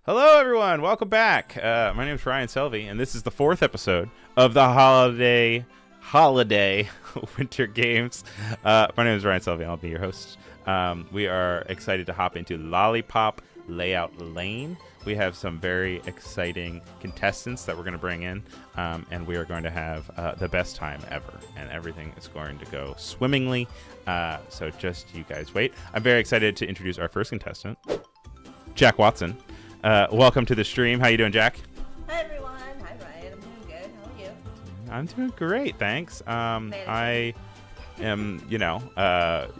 Hello, everyone. Welcome back. My name is Ryan Selvey, and this is the 4th episode of the holiday winter games. My name is Ryan Selvey, and I'll be your host. We are excited to hop into Lollipop Layout Lane. We have some very exciting contestants that we're going to bring in, and we are going to have the best time ever, and everything is going to go swimmingly. So just you guys wait. I'm very excited to introduce our first contestant, Jack Watson. Welcome to the stream. How you doing, Jack? Hi, everyone. Hi, Ryan. I'm doing good. How are you? I'm doing great, thanks. I am,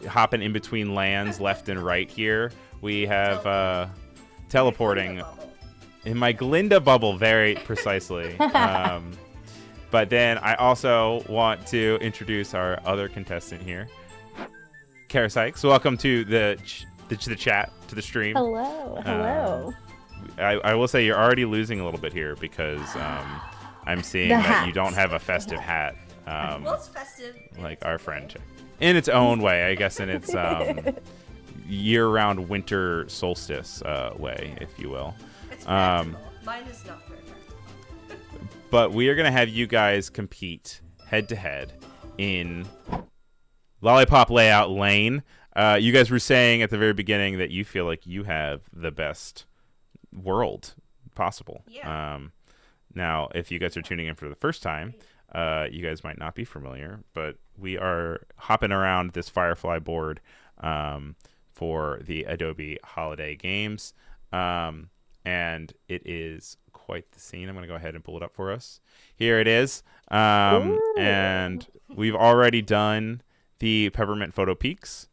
hopping in between lands left and right here. We have teleporting in my Glinda bubble, very precisely. But then I also want to introduce our other contestant here, Carra Sykes. Welcome to the chat, to the stream. Hello. I will say you're already losing a little bit here because I'm seeing that you don't have a festive hat. Well, it's festive. Like our friend. In its own way, I guess, in its year-round winter solstice way, if you will. It's practical. Mine is not very practical. But we are going to have you guys compete head-to-head in Lollipop Layout Lane. You guys were saying at the very beginning that you feel like you have the best world possible. Yeah. Now, if you guys are tuning in for the first time, you guys might not be familiar, but we are hopping around this Firefly board for the Adobe holiday games, and it is quite the scene. I'm going to go ahead and pull it up for us. Here it is, and we've already done the Peppermint Photo Peaks.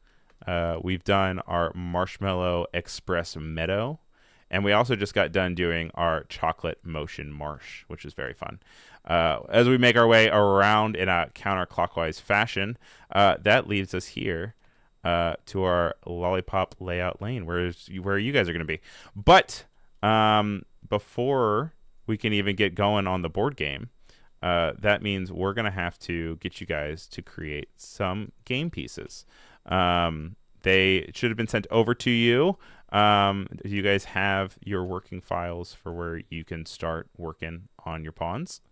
We've done our Marshmallow Express Meadow. And we also just got done doing our Chocolate Motion Marsh, which is very fun. As we make our way around in a counterclockwise fashion, that leads us here to our Lollipop Layout Lane, where you guys are going to be. But before we can even get going on the board game, that means we're going to have to get you guys to create some game pieces. They should have been sent over to you. Do you guys have your working files for where you can start working on your pawns?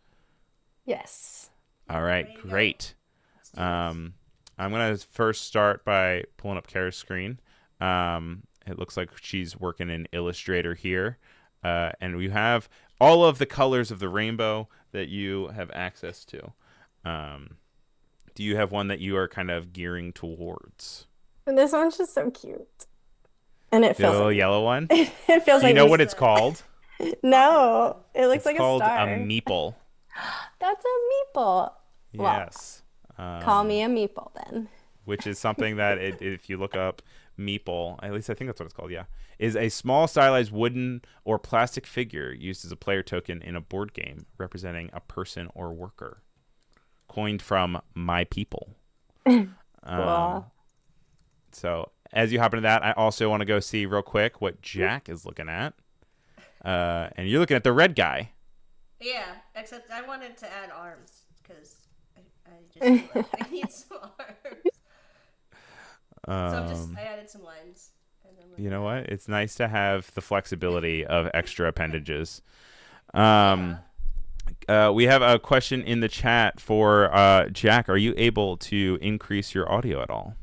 Yes. All right, great. I'm going to first start by pulling up Carra's screen. It looks like she's working in Illustrator here. And we have all of the colors of the rainbow that you have access to. Do you have one that you are kind of gearing towards? And this one's just so cute. And it The feels little like yellow one? it feels You like know what it's called? No, it looks It's like called a star. a meeple. That's a meeple. Well, Yes. call me a meeple then. Which is something that if you look up meeple, at least I think that's what it's called, yeah, is a small stylized wooden or plastic figure used as a player token in a board game representing a person or worker. Coined from My People. Cool. So as you hop into that, I also want to go see real quick what Jack is looking at. And you're looking at the red guy. Yeah, except I wanted to add arms because I just feel like I need some arms. So I added some lines. And then You know what? It's nice to have the flexibility of extra appendages. We have a question in the chat for Jack. Are you able to increase your audio at all?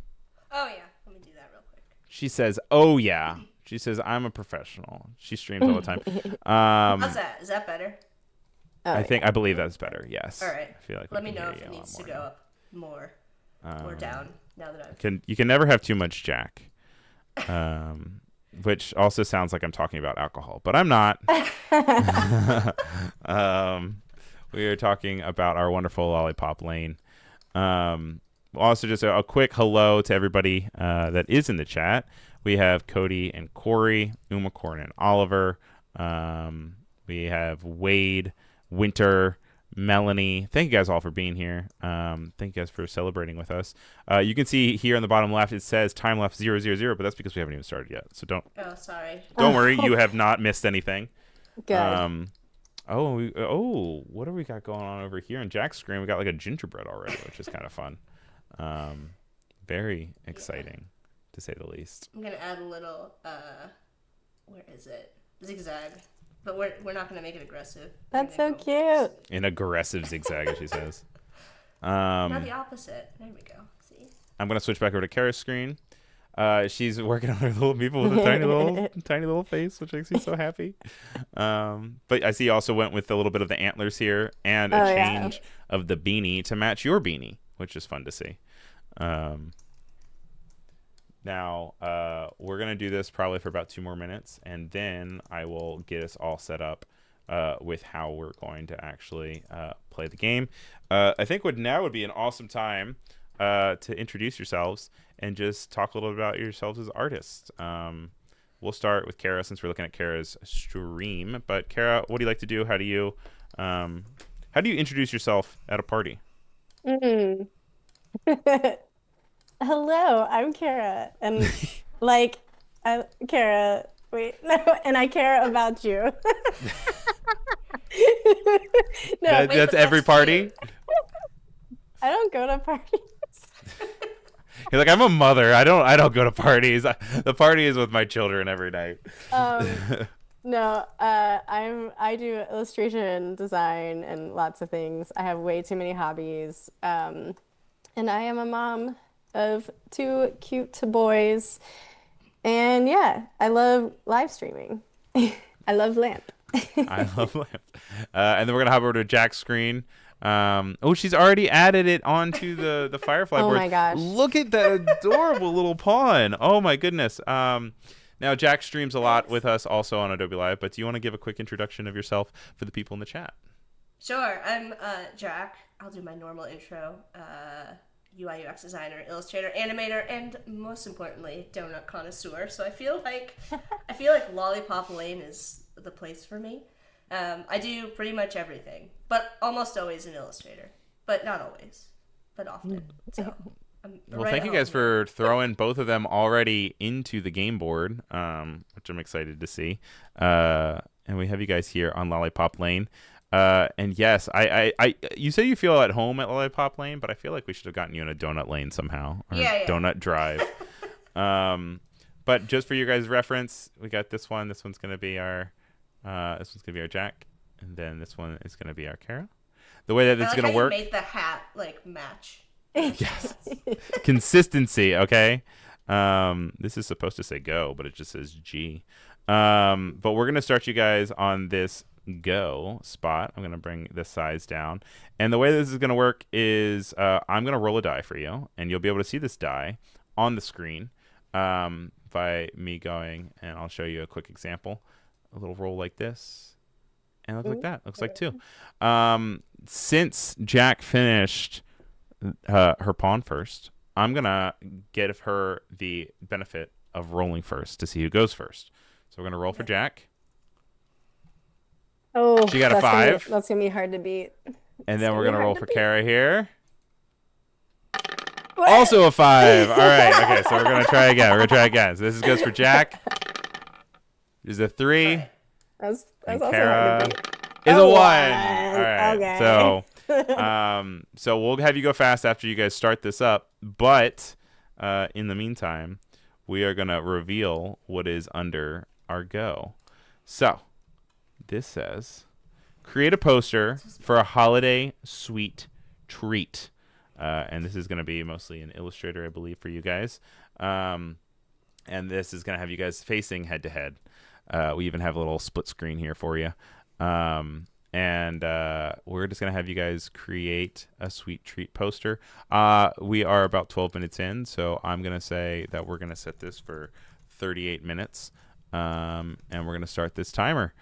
Oh, yeah. Let me do that real quick. She says, oh, yeah. She says, I'm a professional. She streams all the time. How's that? Is that better? I believe that's better. Yes. All right. I feel like Let we me can know hear if you it a lot needs to more go now. up more or down now that You can never have too much Jack. Which also sounds like I'm talking about alcohol, but I'm not. We are talking about our wonderful Lollipop Lane. Also, just a quick hello to everybody that is in the chat. We have Cody and Corey, Umacorn and Oliver. We have Wade, Winter, Melanie. Thank you guys all for being here. Thank you guys for celebrating with us. You can see here on the bottom left, it says time left 000, but that's because we haven't even started yet. So don't worry. You have not missed anything. Good. What do we got going on over here on Jack's screen? We got like a gingerbread already, which is kind of fun. Very exciting, to say the least. I'm gonna add a little. Where is it? zigzag, but we're not gonna make it aggressive. That's so cute. An aggressive zigzag, as she says. Not the opposite. There we go. See. I'm gonna switch back over to Carra's screen. She's working on her little people with a tiny little face, which makes me so happy. But I see you also went with a little bit of the antlers here and a change of the beanie to match your beanie, which is fun to see. Now, we're going to do this probably for about 2 more minutes, and then I will get us all set up with how we're going to actually play the game. I think now would be an awesome time to introduce yourselves and just talk a little bit about yourselves as artists. We'll start with Carra since we're looking at Carra's stream. But Carra, what do you like to do? How do you introduce yourself at a party? Hello, I'm Carra, and Carra. Wait, no, and I care about you. No, that's every party. Cute. I don't go to parties. You're like, I'm a mother. I don't go to parties. The party is with my children every night. No, I do illustration, design, and lots of things. I have way too many hobbies. And I am a mom of 2 cute boys. And yeah, I love live streaming. I love LAMP. I love LAMP. And then we're gonna hop over to Jack's screen. She's already added it onto the Firefly board. Oh my gosh. Look at that adorable little pawn. Oh my goodness. Now Jack streams a lot with us also on Adobe Live, but do you want to give a quick introduction of yourself for the people in the chat? Sure. I'm Jack. I'll do my normal intro. UI UX designer, illustrator, animator, and most importantly, donut connoisseur. So I feel like Lollipop Lane is the place for me. I do pretty much everything, but almost always in Illustrator. But not always, but often. So well, thank you guys for throwing both of them already into the game board, which I'm excited to see. And we have you guys here on Lollipop Lane. And yes, you say you feel at home at Lollipop Lane, but I feel like we should have gotten you in a donut lane somehow. Or Donut Drive. But just for your guys' reference, we got this one. This one's gonna be our Jack, and then this one is gonna be our Carra. The way that it's gonna work. Make the hat match. Yes. Consistency. Okay. This is supposed to say go, but it just says G. But we're gonna start you guys on this go spot. I'm going to bring the size down, and the way this is going to work is I'm going to roll a die for you, and you'll be able to see this die on the screen by me going, and I'll show you a quick example. A little roll like this, and it looks like that. Looks like 2. Since Jack finished her pawn first, I'm going to give her the benefit of rolling first to see who goes first. So we're going to roll for Jack. Oh, she got a 5. That's gonna be hard to beat. And then we're gonna roll for Carra here. What? Also a 5. All right. Okay. So we're gonna try again. So this goes for Jack. There's a 3. That's and also Carra hard to beat. is a 1. All 1. right. Okay. So we'll have you go fast after you guys start this up. But in the meantime, we are gonna reveal what is under our go. So. This says, create a poster for a holiday sweet treat. And this is going to be mostly an Illustrator, I believe, for you guys. And this is going to have you guys facing head to head. We even have a little split screen here for you. And we're just going to have you guys create a sweet treat poster. We are about 12 minutes in, so I'm going to say that we're going to set this for 38 minutes. And we're going to start this timer.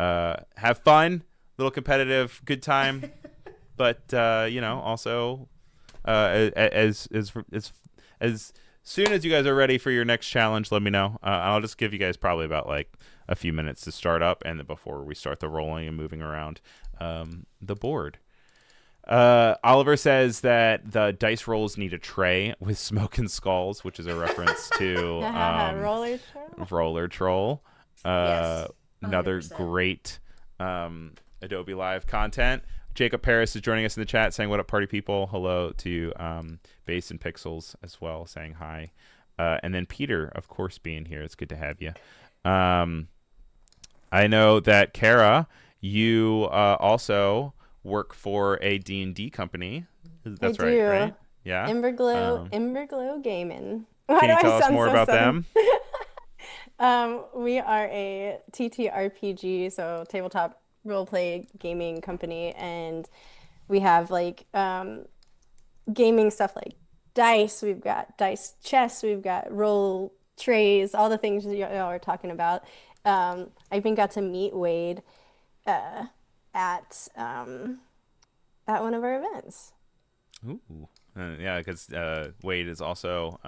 Have fun, little competitive, good time, but also as soon as you guys are ready for your next challenge, let me know. I'll just give you guys probably about like a few minutes to start up, and then before we start the rolling and moving around the board. Oliver says that the dice rolls need a tray with smoke and skulls, which is a reference to Roller Troll. Yes. Another 100%. great Adobe Live content. Jacob Paris is joining us in the chat saying, what up, party people? Hello to Base and Pixels as well, saying hi. And then Peter, of course, being here. It's good to have you. I know that Carra, you also work for a D&D company. I That's right, do. right? Yeah. Emberglow Gaming. Why Can do you I tell us sound more so about southern? them? We are a TTRPG, so tabletop role play gaming company, and we have like gaming stuff like dice. We've got dice chess. We've got roll trays. All the things y'all are talking about. I even got to meet Wade uh, at at one of our events. Ooh. Yeah, because Wade is also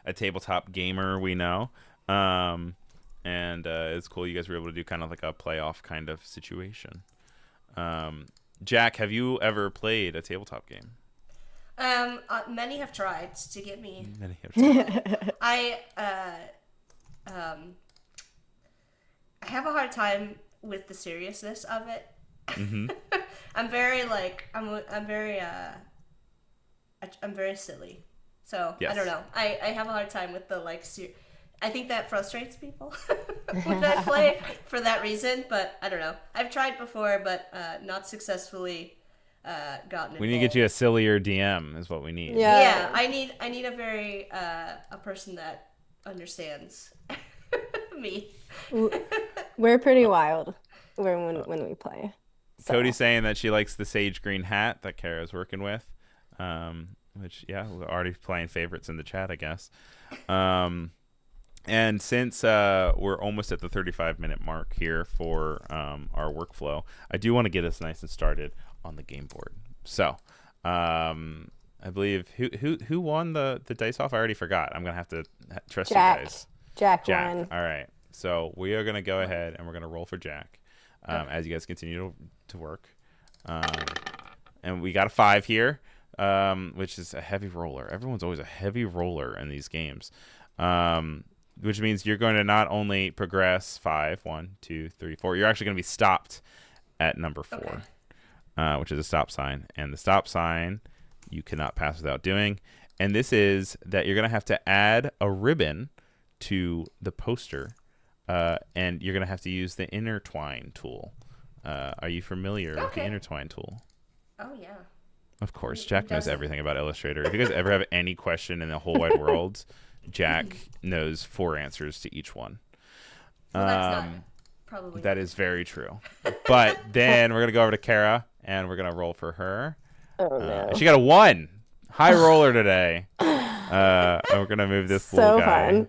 a tabletop gamer, we know. Um, and it's cool you guys were able to do kind of like a playoff kind of situation. Um, Jack, have you ever played a tabletop game? Many have tried to get me. Many have tried. I I have a hard time with the seriousness of it. Mm-hmm. I'm very like I'm very silly. So I Yes. don't know. I have a hard time with the like. I think that frustrates people when I play for that reason. But I don't know. I've tried before, but not successfully gotten We need to involved. get you a sillier DM is what we need. Yeah, Yeah, I need a very a person that understands me. we're pretty wild when we play. Cody's So saying that she likes the sage green hat that Kara's working with. Which, yeah, we're already playing favorites in the chat, I guess. And since we're almost at the 35-minute mark here for our workflow, I do want to get us nice and started on the game board. So, I believe who won the dice off? I already forgot. I'm gonna have to trust Jack, you guys. Jack Jack. won. All right. So we are gonna go ahead and we're gonna roll for Jack as you guys continue to work. And we got a 5 here, which is a heavy roller. Everyone's always a heavy roller in these games. Which means you're going to not only progress 5, 1, 2, 3, 4. You're actually going to be stopped at number 4, Okay. which is a stop sign. And the stop sign you cannot pass without doing. And this is that you're going to have to add a ribbon to the poster, and you're going to have to use the intertwine tool. Are you familiar with the intertwine tool? Oh yeah. Of course, Who Jack knows doesn't? everything about Illustrator. If you guys ever have any question in the whole wide world, Jack knows 4 answers to each one. Well, that's not probably. That is very true. But then we're gonna go over to Carra and we're gonna roll for her. Oh no. She got a 1. High roller today. And we're gonna move this little So guy.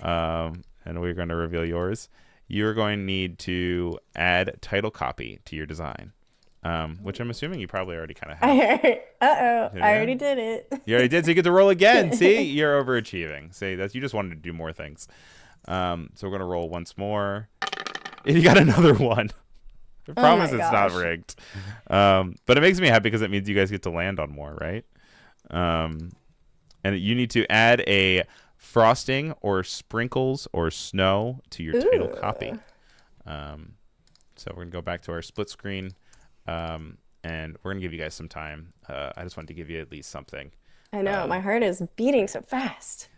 fun. And we're gonna reveal yours. You're going to need to add title copy to your design. Which I'm assuming you probably already kind of have. Uh-oh. Yeah. I already did it. You already did, so you get to roll again. See, you're overachieving. See, that's you just wanted to do more things. So we're gonna roll once more. And you got another 1. I promise it's not gosh. rigged. But it makes me happy because it means you guys get to land on more, right? And you need to add a frosting or sprinkles or snow to your title copy. So we're gonna go back to our split screen. And we're gonna give you guys some time. I just wanted to give you at least something. I know, my heart is beating so fast.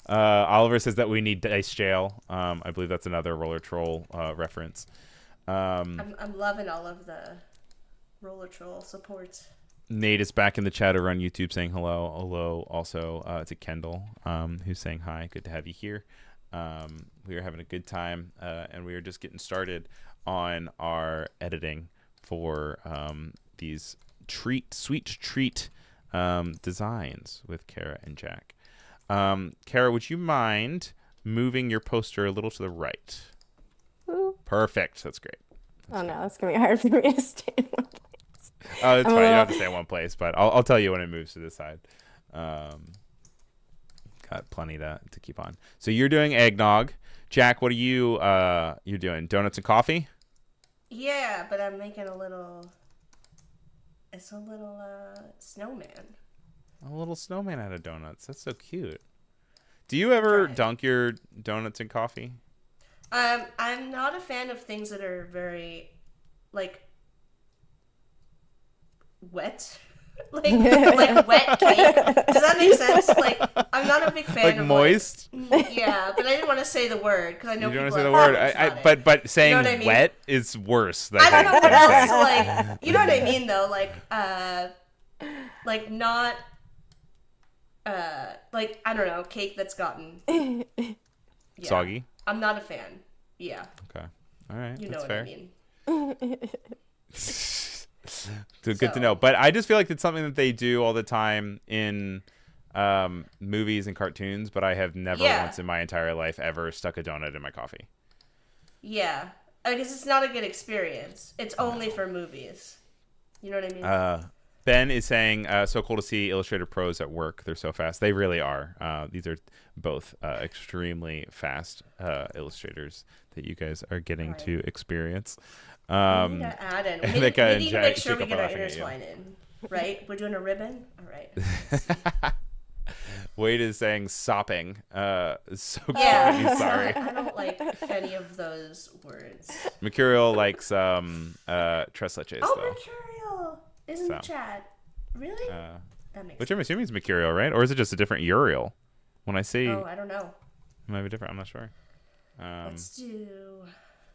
Oliver says that we need dice jail. I believe that's another roller troll reference. I'm loving all of the roller troll support. Nate is back in the chat over on YouTube saying hello. Hello also to Kendall, who's saying hi. Good to have you here. We are having a good time, and we are just getting started on our editing for these sweet treat designs with Carra and Jack. Carra, would you mind moving your poster a little to the right? Ooh. Perfect. That's great. Oh no, that's gonna be hard for me to stay in one place. Oh, it's I'm fine. You a don't have little- to stay in one place, but I'll tell you when it moves to this side. Got plenty to keep on. So you're doing eggnog. Jack, what are you're doing? Donuts and coffee? Yeah, but I'm making a little. It's a little snowman. A little snowman out of donuts. That's so cute. Do you ever dunk your donuts in coffee? I'm not a fan of things that are very, like, wet. like wet cake. Does that make sense? Like, I'm not a big fan Like of moist? yeah, but I didn't want to say the word because I know You don't people want to say have the word. feelings about it. But saying You know what I mean? wet is worse. I don't know what else to saying. like. You know what I mean though? Like not. Like I don't know, cake that's gotten yeah. Soggy. I'm not a fan. Yeah. Okay. All right. You know That's what fair. I mean. Good to know. But I just feel like it's something that they do all the time in movies and cartoons, but I have never once in my entire life ever stuck a donut in my coffee. Yeah. I guess it's not a good experience. It's only for movies. You know what I mean? Ben is saying, so cool to see Illustrator pros at work. They're so fast. They really are. These are both extremely fast illustrators that you guys are getting to experience. We need to add in. We need to make sure we get our intertwine in. Right? We're doing a ribbon? All right. Wade is saying sopping. So yeah. sorry. I don't like any of those words. Mercurial likes tres leches, Oh, though. Mercurial is in the chat. Really? That makes Which sense. I'm assuming is Mercurial, right? Or is it just a different Uriel? When I see... Oh, I don't know. It might be different. I'm not sure. Let's do...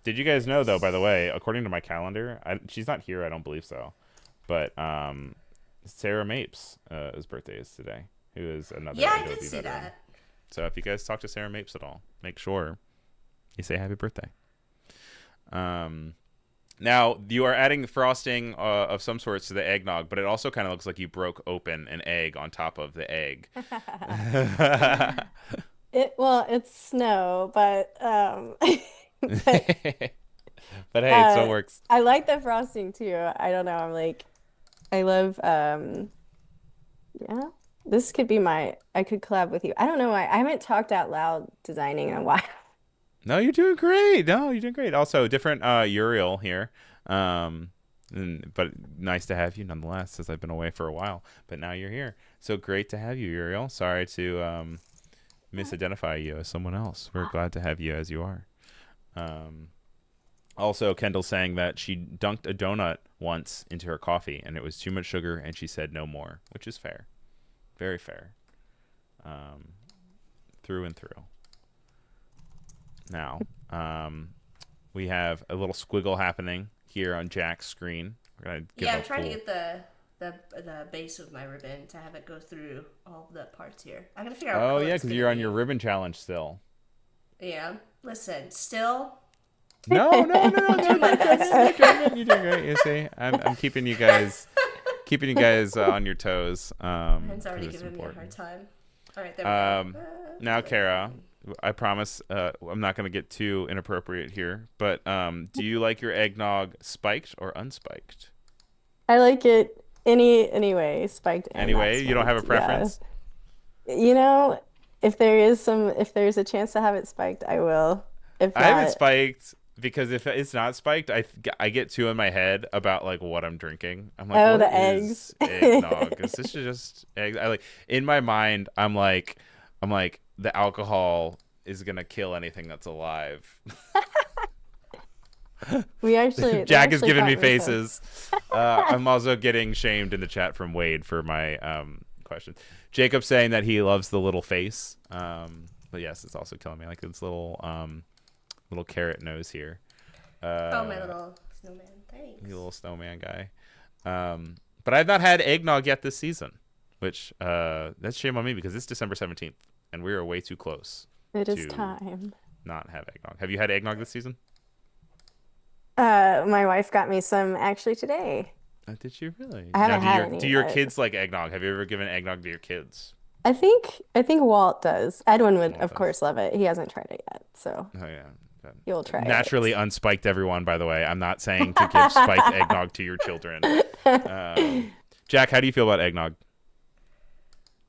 Did you guys know, though, by the way, according to my calendar, she's not here, I don't believe so, but Sarah Mapes' birthday is today, who is another I Adobe did see veteran. that. So if you guys talk to Sarah Mapes at all, make sure you say happy birthday. Now, you are adding frosting of some sorts to the eggnog, but it also kind of looks like you broke open an egg on top of the egg. It's snow, but but hey, it still works. I like the frosting too. I don't know. I love yeah. This could be I could collab with you. I don't know why. I haven't talked out loud designing in a while. No, you're doing great. Also, different Uriel here. But nice to have you nonetheless, as I've been away for a while. But now you're here. So great to have you, Uriel. Sorry to misidentify you as someone else. We're glad to have you as you are. Also, Kendall saying that she dunked a donut once into her coffee, and it was too much sugar, and she said no more, which is fair. Very fair. Through and through. Now, we have a little squiggle happening here on Jack's screen. We're gonna give I'm trying to get the base of my ribbon to have it go through all the parts here. I gotta figure out. Oh yeah, because you're on your ribbon challenge still. Yeah. Listen, still. No. You're doing great. You see, I'm keeping you guys on your toes. Ben's already giving me a hard time. All right, there we go. Now, Carra, I promise I'm not going to get too inappropriate here, but do you like your eggnog spiked or unspiked? I like it any way, spiked and Anyway, not you don't have a spiked. preference? Yeah. You know, if there's a chance to have it spiked, I will. If I have it not, spiked because if it's not spiked, I get too in my head about like what I'm drinking. I'm like, Oh, what the is eggs. eggnog? Is this just eggs? In my mind, I'm like the alcohol is gonna kill anything that's alive. they Jack is actually giving me caught me faces. I'm also getting shamed in the chat from Wade for my questions. Jacob saying that he loves the little face. But yes, it's also killing me. Like this little carrot nose here. Oh, my little snowman. Thanks. You little snowman guy. But I've not had eggnog yet this season, which that's shame on me because it's December 17th and we are way too close. It is to time. Not have eggnog. Have you had eggnog this season? My wife got me some actually today. Did you really? I haven't had any. Do your kids like eggnog? Have you ever given eggnog to your kids? I think Walt does. Edwin would, Walt of does. course, love it. He hasn't tried it yet, so Oh yeah. you'll try Naturally it. unspiked, everyone. By the way, I'm not saying to give spiked eggnog to your children. Jack, how do you feel about eggnog?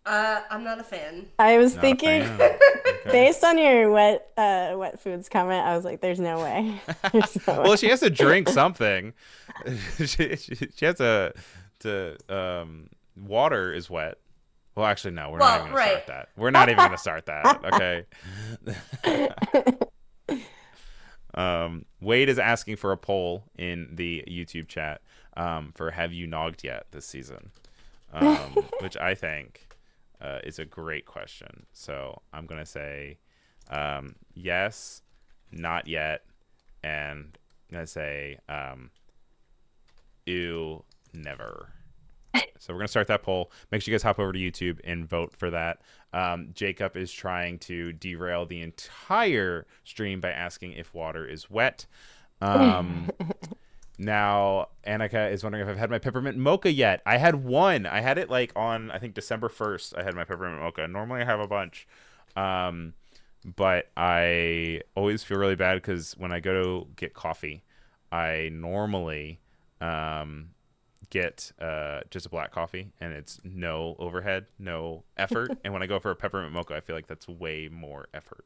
I'm not a fan. I was Not a thinking, fan. Okay. based on your wet foods comment, I was like, "There's no way." There's no Well, way. she has to drink something. she has to water is wet. Well, actually, no, we're not even going to start that. We're not even going to start that. Okay. Wade is asking for a poll in the YouTube chat for have you nogged yet this season? which I think is a great question. So I'm going to say yes, not yet, and I'm going to say ew, never. So we're going to start that poll. Make sure you guys hop over to YouTube and vote for that. Jacob is trying to derail the entire stream by asking if water is wet. Now, Annika is wondering if I've had my peppermint mocha yet. I had one. I had it like on, I think, December 1st. I had my peppermint mocha. Normally I have a bunch. But I always feel really bad because when I go to get coffee, I normally get just a black coffee, and it's no overhead, no effort. And when I go for a peppermint mocha, I feel like that's way more effort.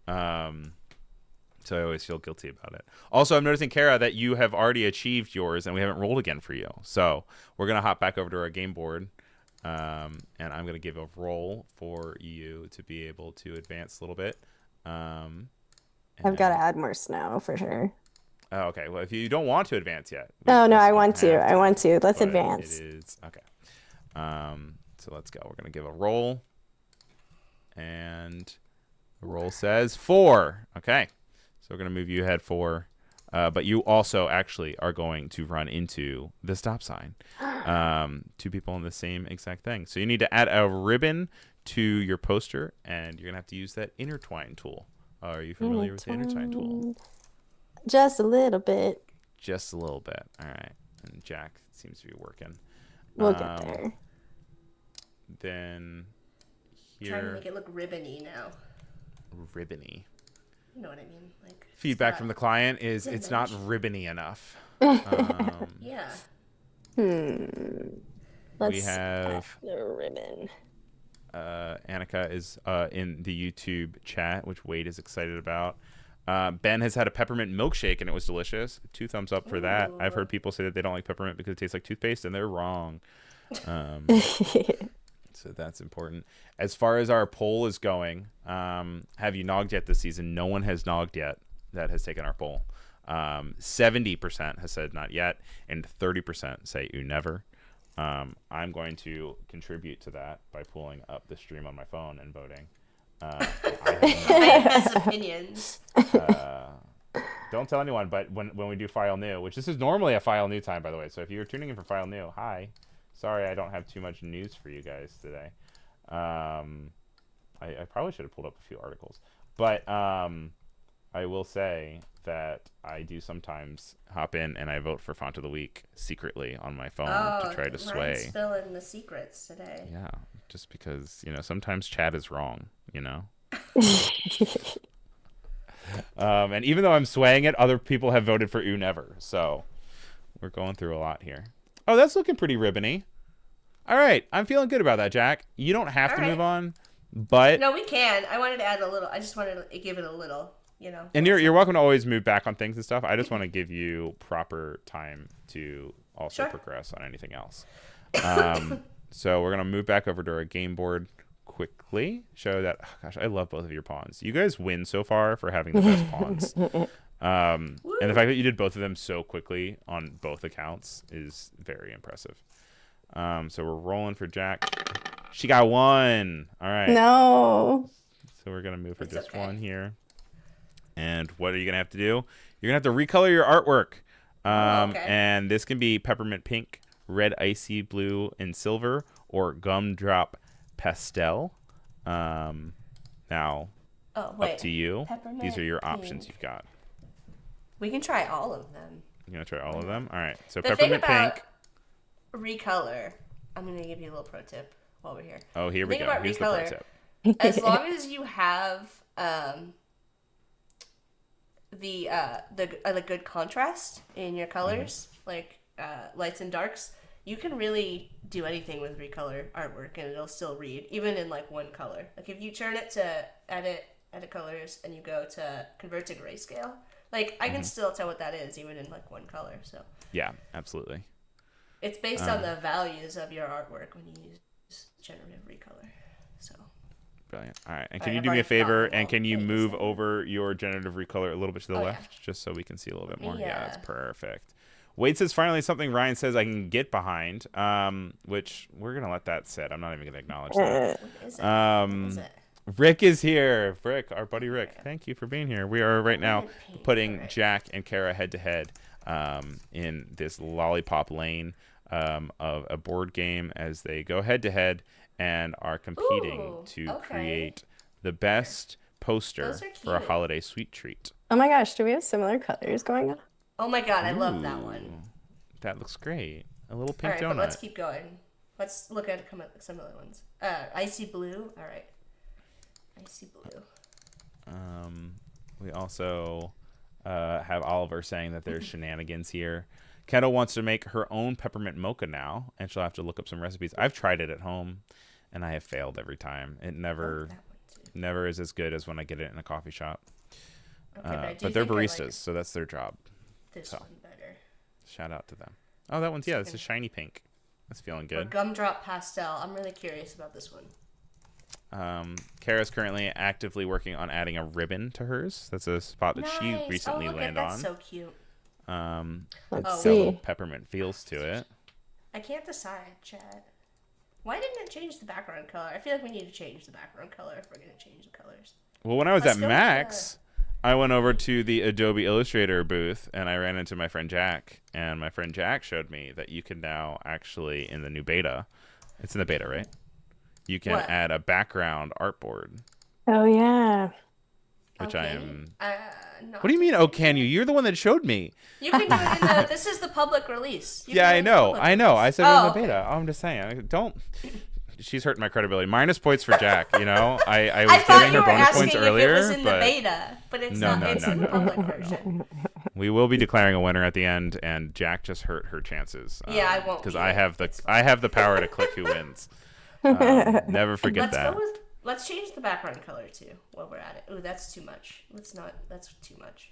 So I always feel guilty about it. Also, I'm noticing, Carra, that you have already achieved yours, and we haven't rolled again for you. So we're going to hop back over to our game board, and I'm going to give a roll for you to be able to advance a little bit. I've got to add more snow for sure. Oh, okay. Well, if you don't want to advance yet. No, I want to. I want to. Let's advance. It is. Okay. So let's go. We're going to give a roll. And the roll says 4. Okay. So we're going to move you ahead 4. But you also actually are going to run into the stop sign. 2 people in the same exact thing. So you need to add a ribbon to your poster, and you're going to have to use that intertwine tool. Are you familiar with the intertwine tool? Just a little bit. Just a little bit. All right. And Jack seems to be working. We'll get there. Then here. Trying to make it look ribbony now. Ribbony. You know what I mean? Like feedback from the client is it's not ribbony enough. Yeah. We have the ribbon. Annika is in the YouTube chat, which Wade is excited about. Ben has had a peppermint milkshake, and it was delicious. 2 thumbs up for that. I've heard people say that they don't like peppermint because it tastes like toothpaste, and they're wrong. So that's important. As far as our poll is going, have you nogged yet this season? No one has nogged yet that has taken our poll. 70% has said not yet, and 30% say you never. I'm going to contribute to that by pulling up the stream on my phone and voting. I have best opinions. Don't tell anyone, but when we do file new, which this is normally a file new time, by the way. So if you're tuning in for file new, hi. Sorry, I don't have too much news for you guys today. I probably should have pulled up a few articles, but I will say that I do sometimes hop in and I vote for Font of the Week secretly on my phone to try to sway. Ryan's spilling the secrets today. Yeah, just because sometimes chat is wrong. And even though I'm swaying it, other people have voted for you never. So we're going through a lot here. Oh, that's looking pretty ribbony. All right. I'm feeling good about that, Jack. You don't have to move on, but... No, we can. I wanted to add a little. I just wanted to give it a little, And you're welcome to always move back on things and stuff. I just want to give you proper time to also progress on anything else. So we're going to move back over to our game board quickly. Show that... Oh, gosh, I love both of your pawns. You guys win so far for having the best pawns. And the fact that you did both of them so quickly on both accounts is very impressive. So we're rolling for Jack. She got 1. All right. No. So we're going to move for just 1 here. And what are you going to have to do? You're going to have to recolor your artwork. And this can be peppermint pink, red icy blue and silver, or gumdrop pastel. Now, up to you. Peppermint These are your pink. options you've got. We can try all of them. You're going to try all of them? All right. So the peppermint pink. Recolor. I'm going to give you a little pro tip while we're here. Oh, here we go. Here's the pro tip. As long as you have the good contrast in your colors, like lights and darks, you can really do anything with recolor artwork and it'll still read, even in like one color. Like if you turn it to edit colors and you go to convert to grayscale, like I can still tell what that is even in like one color. So yeah, absolutely. It's based on the values of your artwork when you use generative recolor. So brilliant. All right. And can you do me a favor and can you move over your generative recolor a little bit to the left just so we can see a little bit more? Yeah, that's perfect. Wade says finally something Ryan says I can get behind, which we're going to let that sit. I'm not even going to acknowledge that. What is it? What is it? Rick is here. Rick, our buddy Rick. Thank you for being here. We are right now putting Jack and Carra head to head in this Lollipop Lane of a board game as they go head to head and are competing to create the best poster for a holiday sweet treat. Oh my gosh, do we have similar colors going on? Oh my god, I love that one. That looks great. A little pink donut. But let's keep going. Let's look at some other ones. Icy blue. All right. Icy blue. We also have Oliver saying that there's shenanigans here. Kettle wants to make her own peppermint mocha now, and she'll have to look up some recipes. I've tried it at home, and I have failed every time. It never is as good as when I get it in a coffee shop. Okay, but they're baristas, so that's their job. This one better. Shout out to them. Oh, that one's, this is shiny pink. That's feeling good. Or gumdrop pastel. I'm really curious about this one. Kara's currently actively working on adding a ribbon to hers. That's a spot that she recently landed on. That's so cute. Let's see. Peppermint feels to it. I can't decide, Chad. Why didn't it change the background color? I feel like we need to change the background color if we're going to change the colors. Well, when I was at Max, I went over to the Adobe Illustrator booth and I ran into my friend Jack. And my friend Jack showed me that you can now actually, in the new beta, it's in the beta, right? You can add a background artboard. Oh, yeah. Which I am... what do you mean, oh, can you? You're the one that showed me. You can do it in the... This is the public release. Yeah, I know. I said it was the beta. I'm just saying. Don't... She's hurting my credibility. Minus points for Jack, you know? I was giving her bonus points earlier. It was in the beta, but it's not. It's in the public version. We will be declaring a winner at the end, and Jack just hurt her chances. Yeah, I won't. Because I have the power to click who wins. Never forget that. Let's change the background color too while we're at it. Ooh, that's too much. Let's not. That's too much.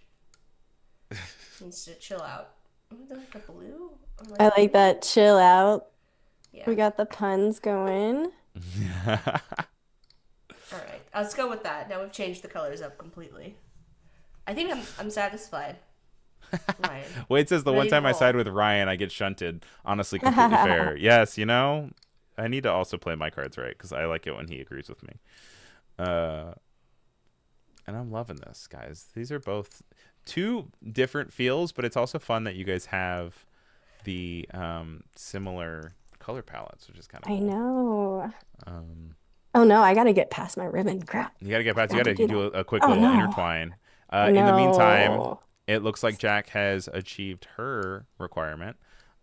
Needs to chill out. Ooh, like a blue. I like that. Chill out. Yeah. We got the puns going. All right, let's go with that. Now we've changed the colors up completely. I think I'm satisfied. Ryan. Wade says the one time I side with Ryan, I get shunted. Honestly, completely fair. Yes, you know. I need to also play my cards right because I like it when he agrees with me. And I'm loving this, guys. These are both two different feels, but it's also fun that you guys have the similar color palettes, which is kind of cool. I know. Oh, no. I got to get past my ribbon. Crap. You got to get past. You got to do a quick little intertwine. In the meantime, it looks like Jack has achieved her requirement.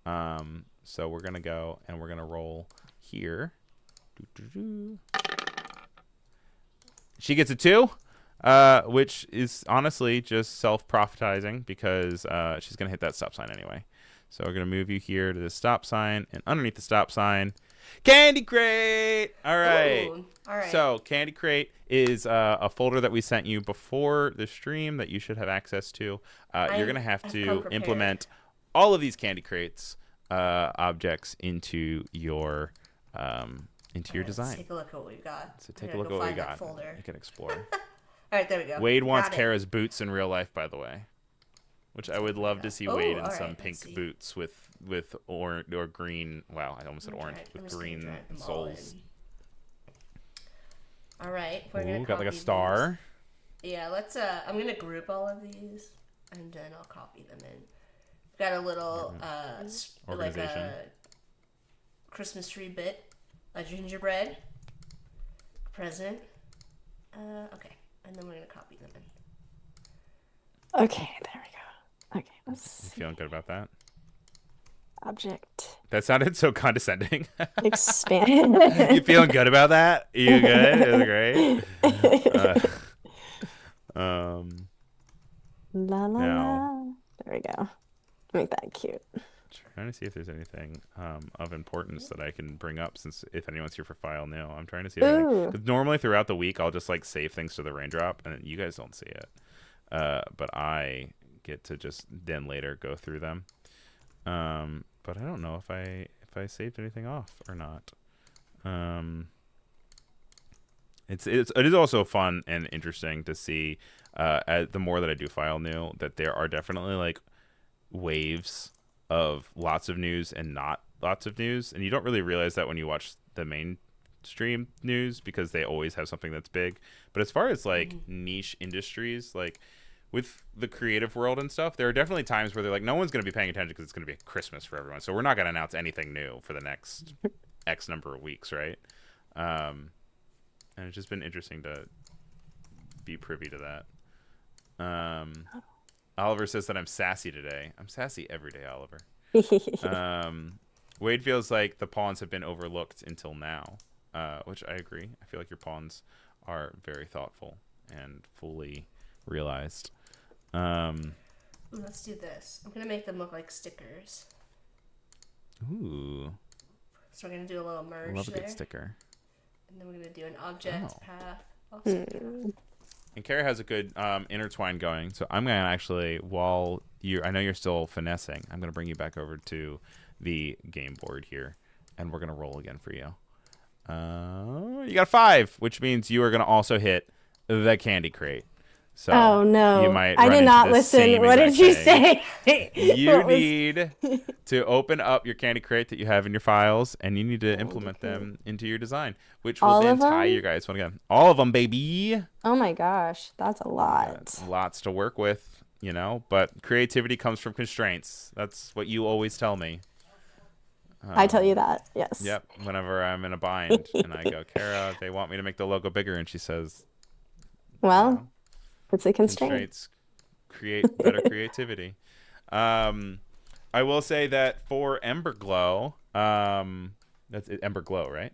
So we're going to go and we're going to roll here. She gets a 2, which is honestly just self-profitizing because she's going to hit that stop sign anyway. So we're going to move you here to the stop sign, and underneath the stop sign, Candy Crate! All right. Ooh, all right. So Candy Crate is a folder that we sent you before the stream that you should have access to. You're going to have to implement all of these Candy Crates objects into your design. Let's take a look at what we've got. So take a look at what we got. Folder. You can explore. All right, there we go. Wade wants Kara's boots in real life, by the way. Which I would love to see Wade in some pink boots with orange or green. Wow, I almost said orange with green soles. All right, we're gonna got like a star. These. Yeah, let's. I'm gonna group all of these, and then I'll copy them in. We've got a little like a Christmas tree bit, a gingerbread, a present. Okay, and then we're gonna copy them in. Okay, there we go. Okay, let's. You feeling good about that? Object. That sounded so condescending. Expand. You feeling good about that? You good? It was great. La la la. There we go. Make that cute. Trying to see if there's anything of importance that I can bring up, since if anyone's here for file now, I'm trying to see. Because normally throughout the week I'll just like save things to the raindrop, and you guys don't see it. But I get to just then later go through them. But I don't know if I saved anything off or not. It is also fun and interesting to see the more that I do file new, that there are definitely like waves of lots of news and not lots of news, and you don't really realize that when you watch the mainstream news because they always have something that's big. But as far as like niche industries, like with the creative world and stuff, there are definitely times where they're like, no one's going to be paying attention because it's going to be Christmas for everyone, so we're not going to announce anything new for the next X number of weeks, right? And it's just been interesting to be privy to that. Oliver says that I'm sassy today. I'm sassy every day, Oliver. Wade feels like the pawns have been overlooked until now, which I agree. I feel like your pawns are very thoughtful and fully realized. Let's do this. I'm going to make them look like stickers. Ooh. So we're going to do a little merge Love a there. good sticker. And then we're going to do an object path. And Carra has a good intertwine going, so I'm gonna actually, while I know you're still finessing, I'm gonna bring you back over to the game board here, and we're gonna roll again for you. You got a 5, which means you are gonna also hit the candy crate. So oh no! you might I run did into not the listen. same What did exact you thing. say? You need to open up your candy crate that you have in your files, and you need to implement them into your design, which will All then of them? tie you guys one again. All of them, baby. Oh my gosh, that's a lot. Lots to work with, you know, but creativity comes from constraints. That's what you always tell me. I tell you that, yes. Yep. Whenever I'm in a bind and I go, Carra, they want me to make the logo bigger, and she says, Well, "No, it's a constraint. constraints create better creativity." I will say that for Ember Glow, that's it, Ember Glow, right?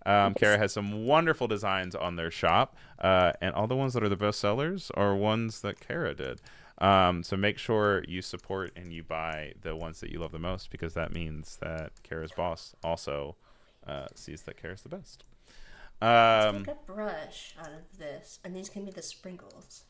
Carra has some wonderful designs on their shop, and all the ones that are the best sellers are ones that Carra did. So make sure you support and you buy the ones that you love the most, because that means that Carra's boss also sees that Carra's the best. Let's make a brush out of this, and these can be the sprinkles.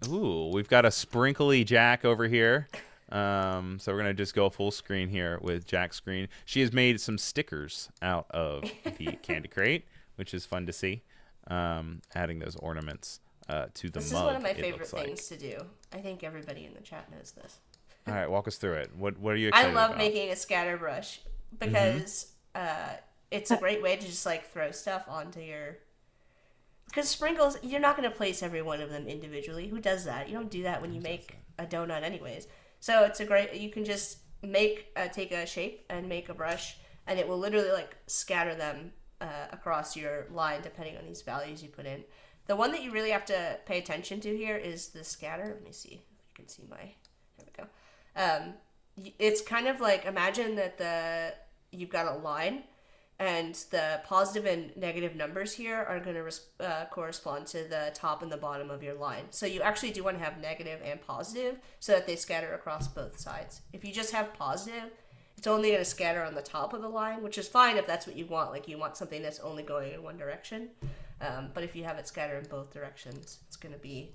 Ooh, we've got a sprinkly Jack over here. So we're going to just go full screen here with Jack's screen. She has made some stickers out of the candy crate, which is fun to see. Adding those ornaments to the mug. This is one of my favorite like. things to do. I think everybody in the chat knows this. All right, walk us through it. What are you excited I love about? making a scatter brush because it's a great way to just like throw stuff onto your... Because sprinkles, you're not going to place every one of them individually. Who does that? You don't do that when you make a donut anyways. So it's a great... You can just take a shape and make a brush, and it will literally like scatter them across your line depending on these values you put in. The one that you really have to pay attention to here is the scatter. Let me see if you can see my... There we go. It's kind of like, imagine that you've got a line, and the positive and negative numbers here are going to correspond to the top and the bottom of your line. So you actually do want to have negative and positive so that they scatter across both sides. If you just have positive, it's only going to scatter on the top of the line, which is fine if that's what you want. Like you want something that's only going in one direction. But if you have it scatter in both directions, it's going to be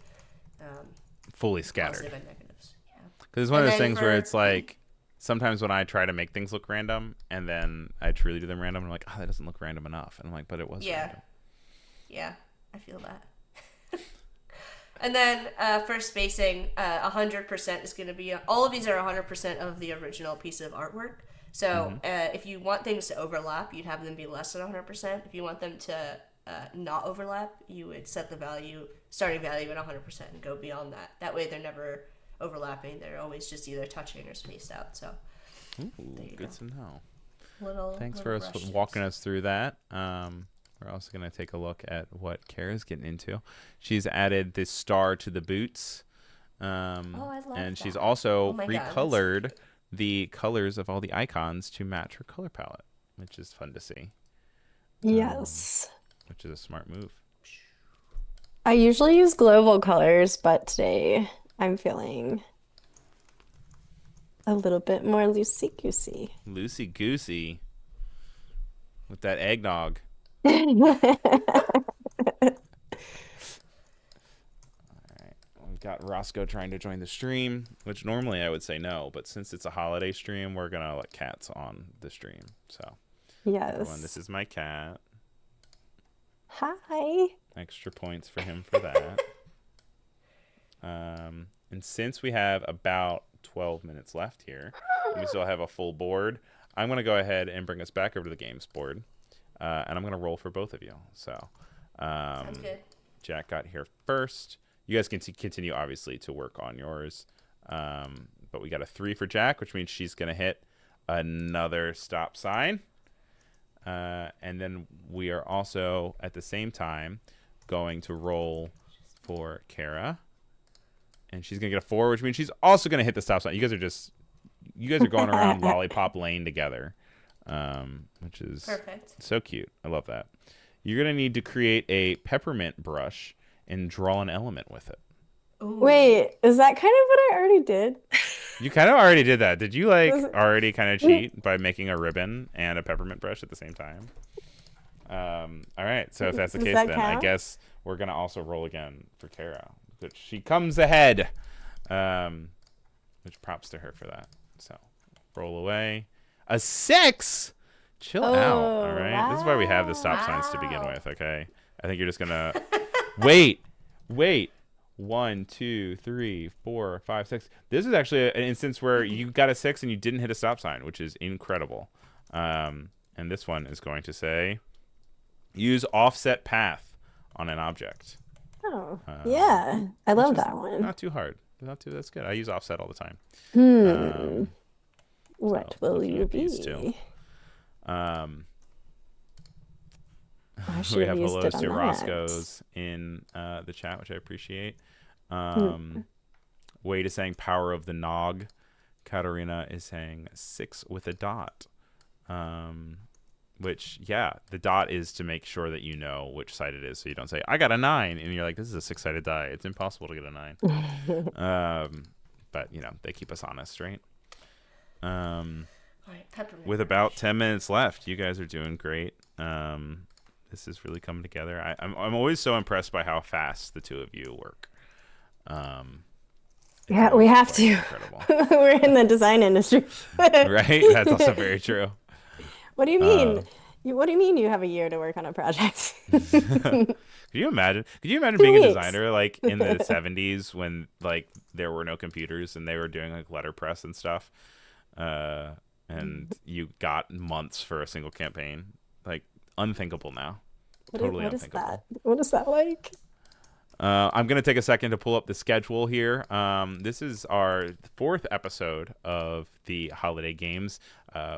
fully scattered. Positive and negatives. Yeah. Because it's one of those things where it's like, sometimes when I try to make things look random, and then I truly do them random, I'm like, oh, that doesn't look random enough. And I'm like, but it was random. Yeah, I feel that. And then for spacing, 100% is going to be... All of these are 100% of the original piece of artwork. So if you want things to overlap, you'd have them be less than 100%. If you want them to not overlap, you would set the starting value at 100% and go beyond that. That way they're never overlapping. They're always just either touching or spaced out. So good to know. Thanks for walking us through that. We're also going to take a look at what Carra's getting into. She's added this star to the boots. I love and that. she's also recolored God, the colors of all the icons to match her color palette, which is fun to see. Yes. Which is a smart move. I usually use global colors, but today I'm feeling a little bit more loosey-goosey. Loosey-goosey. With that eggnog. We've got Roscoe trying to join the stream, which normally I would say no, but since it's a holiday stream, we're going to let cats on the stream. So, yes. Everyone, this is my cat. Hi. Extra points for him for that. And since we have about 12 minutes left here, and we still have a full board, I'm going to go ahead and bring us back over to the games board, and I'm going to roll for both of you. So, Sounds good. Jack got here first. You guys can continue, obviously, to work on yours. But we got a 3 for Jack, which means she's going to hit another stop sign. And then we are also, at the same time, going to roll for Carra. And she's going to get a 4, which means she's also going to hit the stop sign. You guys are going around Lollipop Lane together, which is perfect. So cute. I love that. You're going to need to create a peppermint brush and draw an element with it. Ooh. Wait, is that kind of what I already did? You kind of already did that. Did you already kind of cheat by making a ribbon and a peppermint brush at the same time? All right. So if that's the case, then count? I guess we're going to also roll again for Carra. But she comes ahead, which props to her for that. So roll away. A 6! Chill out. All right. Wow. This is why we have the stop signs to begin with. Okay. I think you're just going to wait. 1, 2, 3, 4, 5, 6. This is actually an instance where you got a 6 and you didn't hit a stop sign, which is incredible. And this one is going to say, use offset path on an object. Oh, yeah. I love that one. Not too hard. That's good. I use offset all the time. What will you be? We have hellos to Roscoe's in the chat, which I appreciate. Wade is saying power of the nog. Katarina is saying 6 with a dot. Which, yeah, the dot is to make sure that you know which side it is. So you don't say, I got a 9. And you're like, this is a 6-sided die. It's impossible to get a 9. But, they keep us honest, right? All right, with about 10 minutes left, you guys are doing great. This is really coming together. I'm always so impressed by how fast the two of you work. Yeah, we have to. We're in the design industry. Right? That's also very true. What do you mean? What do you mean you have a year to work on a project? Could you imagine being a designer like in the 70s when like there were no computers and they were doing like letterpress and stuff? And you got months for a single campaign. Like, unthinkable now. Totally unthinkable. What is that like? I'm going to take a second to pull up the schedule here. This is our 4th episode of the Holiday Games,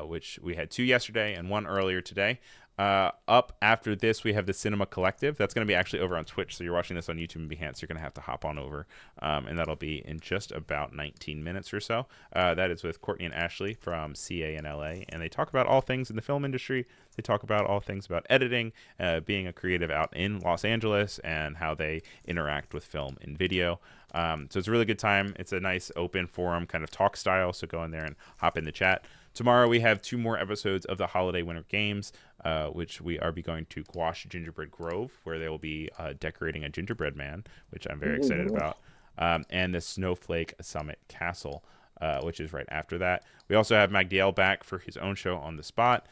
which we had 2 yesterday and 1 earlier today. Up after this, we have the Cinema Collective. That's going to be actually over on Twitch. So you're watching this on YouTube and Behance. You're going to have to hop on over. And that'll be in just about 19 minutes or so. That is with Courtney and Ashley from CA in LA. And they talk about all things in the film industry. They talk about all things about editing, being a creative out in Los Angeles, and how they interact with film and video. So it's a really good time. It's a nice open forum kind of talk style. So go in there and hop in the chat. Tomorrow we have 2 more episodes of the Holiday Winter Games, which we are going to Gouache Gingerbread Grove, where they will be decorating a gingerbread man, which I'm very excited about, and the Snowflake Summit Castle, which is right after that. We also have Magdiel back for his own show On the Spot,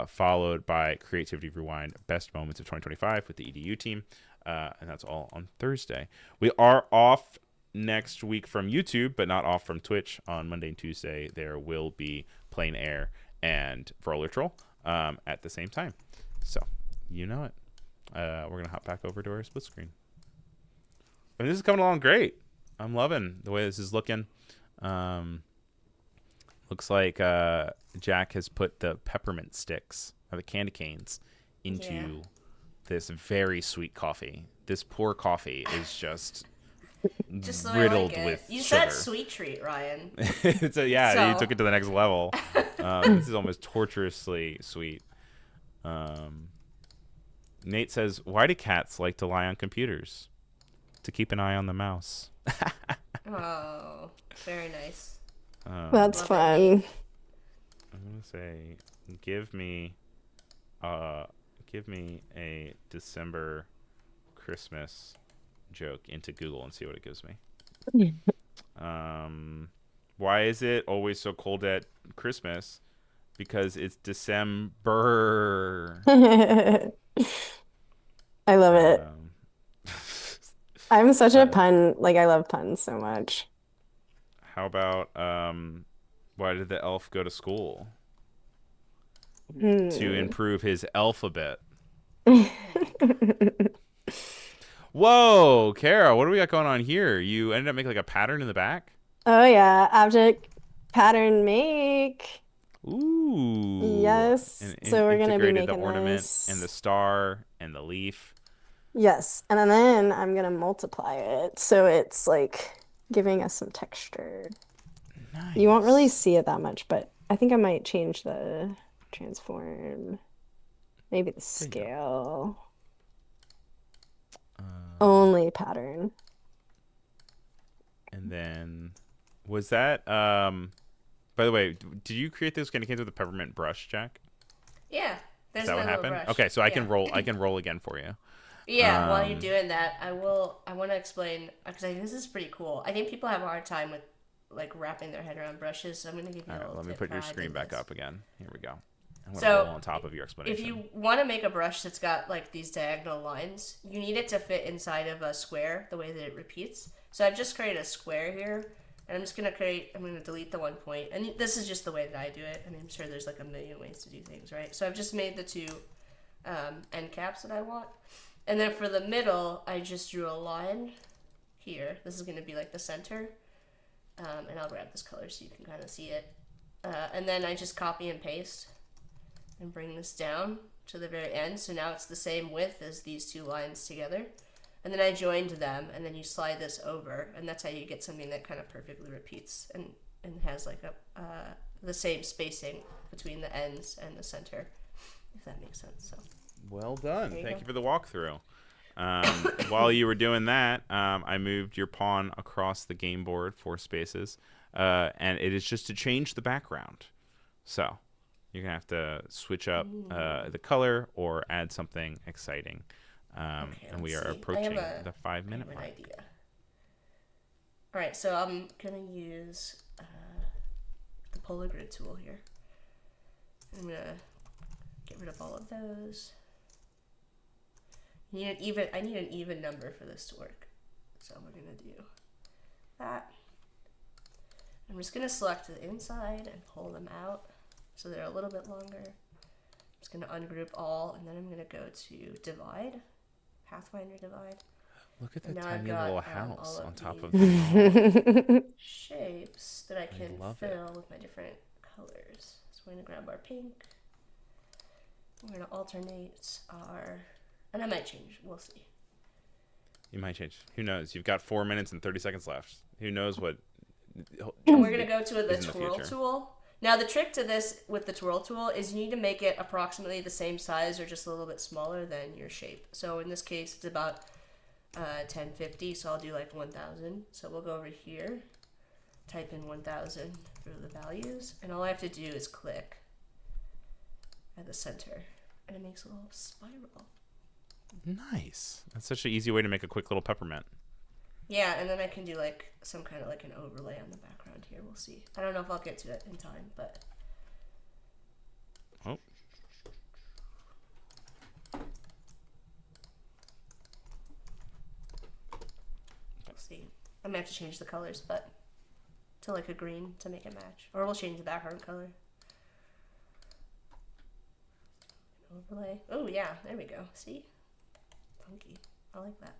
followed by Creativity Rewind Best Moments of 2025 with the EDU team, and that's all on Thursday. We are off next week from YouTube, but not off from Twitch. On Monday and Tuesday, there will be Plain Air and Roller Troll at the same time. So, you know it. We're going to hop back over to our split screen. And this is coming along great. I'm loving the way this is looking. Looks like Jack has put the peppermint sticks, or the candy canes, into this very sweet coffee. This poor coffee is just riddled with you sugar. Said sweet treat, Ryan. So you took it to the next level. This is almost torturously sweet. Nate says, why do cats like to lie on computers? To keep an eye on the mouse. Oh, very nice. That's fun. I'm gonna say, give me a December Christmas joke into Google and see what it gives me. Why is it always so cold at Christmas? Because it's December. I love it. I'm such a pun. Like, I love puns so much. How about Why did the elf go to school? Hmm. To improve his alphabet. Whoa, Carra, what do we got going on here? You ended up making like a pattern in the back? Oh yeah, object pattern make. Ooh. Yes. And So we're gonna be integrated the making ornament and the this. star and the leaf. Yes. And then I'm gonna multiply it so it's like giving us some texture. You won't really Nice. see it that much, but I think I might change the transform, maybe the There you go. scale. Um, Only pattern. and then was that by the way, did you create those candy canes with a peppermint brush, Jack? Yeah, Is there's that my what little happened? brush. Okay, so Yeah. I can roll again for you. Yeah, while you're Um, doing that, I want to explain because I think this is pretty cool. I think people have a hard time with like wrapping their head around brushes, so I'm going to give you all a right, little let me tip put for your how I screen did back this. up again. Here we go. I'm going to So, roll on top of your if explanation. you want to make a brush that's got like these diagonal lines, you need it to fit inside of a square the way that it repeats. So I've just created a square here, and I'm going to delete the 1 point, and this is just the way that I do it. I mean, I'm sure there's like a million ways to do things, right? So I've just made the two end caps that I want. And then for the middle, I just drew a line here. This is going to be like the center. And I'll grab this color so you can kind of see it. And then I just copy and paste and bring this down to the very end. So now it's the same width as these two lines together. And then I joined them, and then you slide this over, and that's how you get something that kind of perfectly repeats and has like the same spacing between the ends and the center, if that makes sense. So. Well done. There you Thank go. you for the walkthrough. While you were doing that, I moved your pawn across the game board 4 spaces, and it is just to change the background. So you're going to have to switch up the color or add something exciting. Okay, and we let's are see. approaching the I 5-minute have an mark. idea. All right, so I'm gonna use the polar grid tool here. I'm gonna get rid of all of those. I need an even number for this to work. So we're gonna do that. I'm just gonna select the inside and pull them out so they're a little bit longer. I'm just gonna ungroup all, and then I'm gonna go to divide, Pathfinder divide. Look at that And now I've tiny got little all house of on top of these the wall. shapes that I can love fill with my different colors. So we're gonna grab our pink. We're gonna alternate our, and I might change. We'll see. You might change. Who knows? You've got 4 minutes and 30 seconds left. Who knows what? And we're gonna go to the is in the twirl future. tool. Now the trick to this with the twirl tool is you need to make it approximately the same size or just a little bit smaller than your shape. So in this case, it's about 1050. So I'll do like 1000. So we'll go over here, type in 1000 for the values, and all I have to do is click at the center, and it makes a little spiral. Nice. That's such an easy way to make a quick little peppermint. Yeah, and then I can do like some kind of like an overlay on the background here. We'll see. I don't know if I'll get to it in time, but Oh. we'll see. I might have to change the colors, but to like a green to make it match, or we'll change the background color. Overlay. Oh yeah, there we go. See, funky. I like that.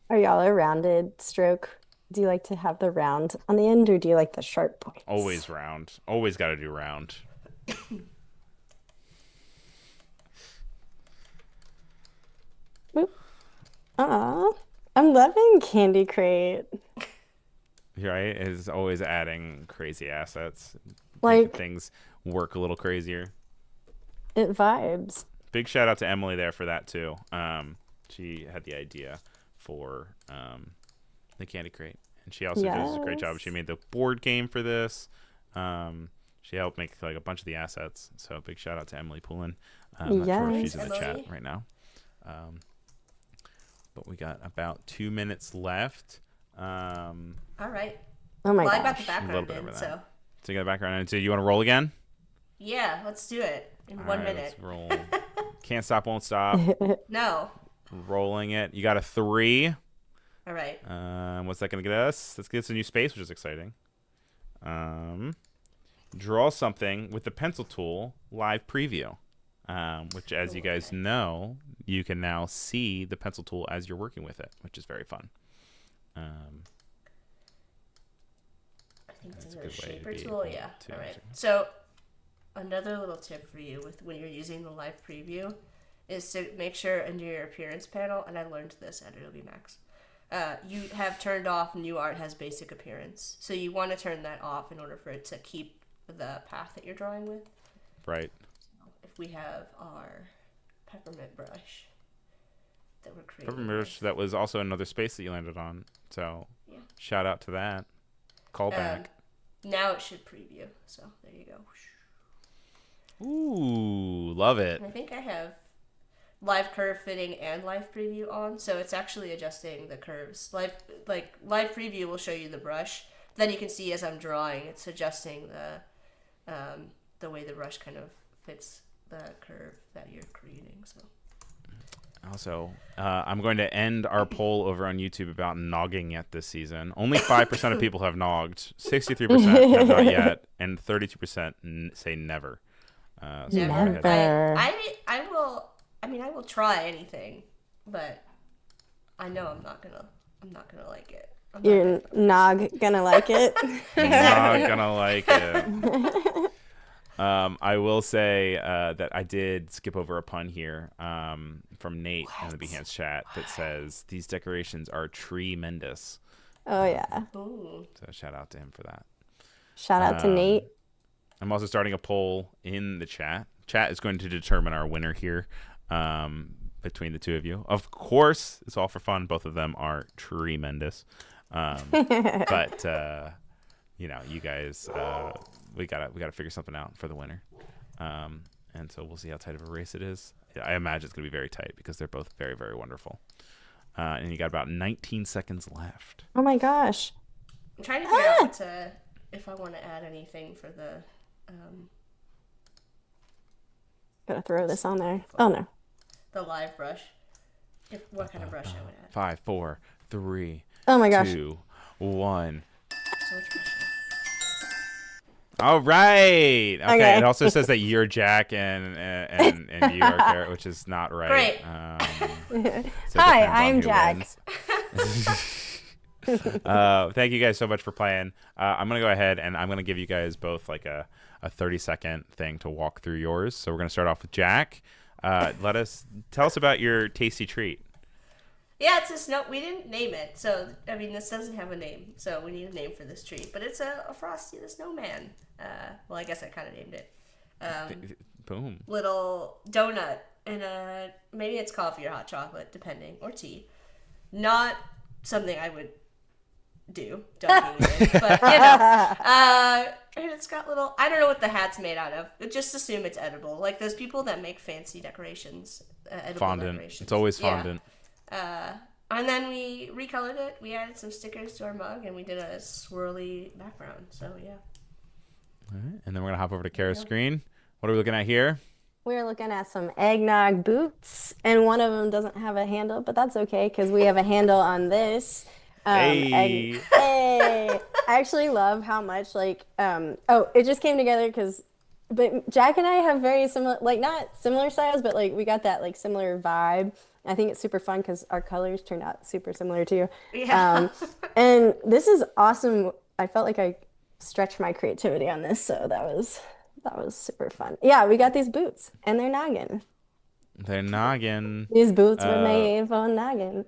Are y'all a rounded stroke? Do you like to have the round on the end, or do you like the sharp points? Always round. Always got to do round. Boop. Aw, I'm loving Candy Crate. Right? Is always adding crazy assets, making Like, things work a little crazier. it vibes. Big shout out to Emily there for that too. She had the idea for the Candy Crate, and she also does a great job. She Yes. made the board game for this. She helped make like a bunch of the assets. So big shout out to Emily Poulin. I'm not sure if she's in the Thanks, chat Emily. right now. But we got about 2 minutes left. All right. Oh my Well, I got gosh. the A little background bit in, over so that. So you got the background. And so you want to roll again? yeah, let's do it in All 1 right, minute. let's roll. Can't stop, won't stop. No. Rolling it. You got a 3. All right. What's that going to get us? Let's get us a new space, which is exciting. draw something with the pencil tool live preview, which, as you guys know, you can now see the pencil tool as you're working with it, which is very fun. I think it's a shaper tool. Yeah. All right. So another little tip for you with when you're using the live preview is to make sure under your appearance panel, and I learned this at Adobe Max, you have turned off New Art has basic appearance. So you want to turn that off in order for it to keep the path that you're drawing with. Right. So if we have our peppermint brush that we're creating. Peppermint brush, that was also another space that you landed on. So yeah. Shout out to that. Call back. Now it should preview. So there you go. Ooh, love it. And I think I have live curve fitting and live preview on, so it's actually adjusting the curves. Live preview will show you the brush. Then you can see as I'm drawing, it's adjusting the way the brush kind of fits the curve that you're creating. So. Also, I'm going to end our poll over on YouTube about nogging yet this season. Only 5% of people have nogged. 63% have not yet, and 32% say never. So never. I will. I mean, I will try anything, but I know I'm not gonna like it. You're not gonna like it. Not gonna like it. I will say that I did skip over a pun here from Nate in the Behance chat that says these decorations are tremendous. Oh yeah. Ooh. So shout out to him for that. Shout out to Nate. I'm also starting a poll in the chat. Chat is going to determine our winner here between the two of you. Of course, it's all for fun. Both of them are tremendous. But you guys, we gotta figure something out for the winner. And so we'll see how tight of a race it is. I imagine it's gonna be very tight because they're both very, very wonderful. And you got about 19 seconds left. Oh my gosh. I'm trying to figure out if I want to add anything for the. Gotta throw this on there. Oh no. The live brush. What kind of brush I would add? 5, 4, 3. Oh my gosh. 2, 1. So much pressure. All right. Okay. Okay. It also says that you're Jack and you are Carra, which is not right. Great. So it Hi, depends on I'm who Jack. wins. Thank you guys so much for playing. I'm gonna go ahead and I'm gonna give you guys both like a 30-second thing to walk through yours. So we're gonna start off with Jack. Tell us about your tasty treat. Yeah, it's a snow. We didn't name it, so I mean this doesn't have a name, so we need a name for this treat. But it's a Frosty the Snowman. Well, I guess I kind of named it. Boom. Little donut and maybe it's coffee or hot chocolate, depending, or tea. Not something I would do, dunking it in, but and it's got little. I don't know what the hat's made out of. But just assume it's edible, like those people that make fancy decorations. Edible fondant. Decorations. It's always fondant. Yeah. And then we recolored it. We added some stickers to our mug, and we did a swirly background. So yeah. All right, and then we're gonna hop over to Carra's screen. What are we looking at here? We're looking at some eggnog boots, and one of them doesn't have a handle, but that's okay because we have a handle on this. Hey. Hey! I actually love how much it just came together but Jack and I have very similar, not similar styles, but we got that similar vibe. I think it's super fun because our colors turned out super similar too. Yeah. And this is awesome. I felt like I stretched my creativity on this, so that was super fun. Yeah, we got these boots, and they're noggin. They're noggin. These boots were made for noggin.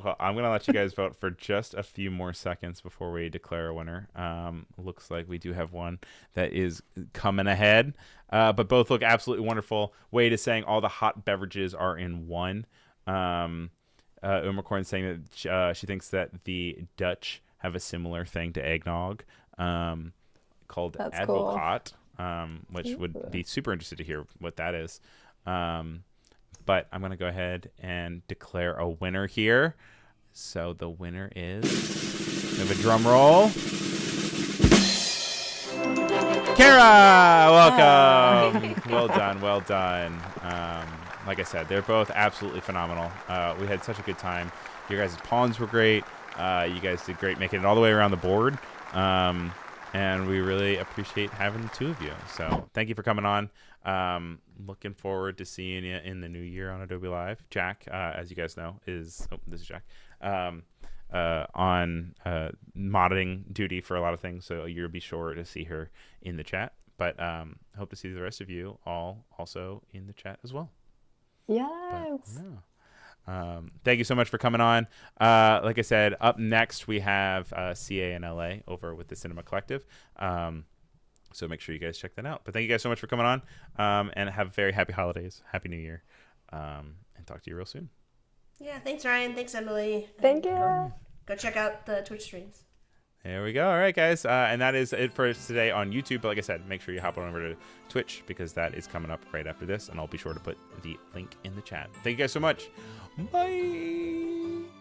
Well, I'm gonna let you guys vote for just a few more seconds before we declare a winner. Looks like we do have one that is coming ahead, but both look absolutely wonderful. Wade is saying all the hot beverages are in one. Umacorn saying that she thinks that the Dutch have a similar thing to eggnog called That's advocaat, which would be super interested to hear what that is. But I'm going to go ahead and declare a winner here. So the winner is, we have a drum roll. Carra, welcome. Well done, well done. Like I said, they're both absolutely phenomenal. We had such a good time. Your guys' pawns were great. You guys did great making it all the way around the board. and we really appreciate having the two of you. So thank you for coming on. Looking forward to seeing you in the new year on Adobe Live. Jack, as you guys know, is this is Jack on modding duty for a lot of things, so you'll be sure to see her in the chat. But hope to see the rest of you all also in the chat as well. Yes. But, yeah. Thank you so much for coming on. Like I said, up next we have CA in LA over with the Cinema Collective. So make sure you guys check that out. But thank you guys so much for coming on, and have very happy holidays, happy New Year, and talk to you real soon. Yeah, thanks Ryan, thanks Emily. Thank you. Go check out the Twitch streams. There we go. All right, guys. And that is it for today on YouTube. But like I said, make sure you hop on over to Twitch because that is coming up right after this. And I'll be sure to put the link in the chat. Thank you guys so much. Bye.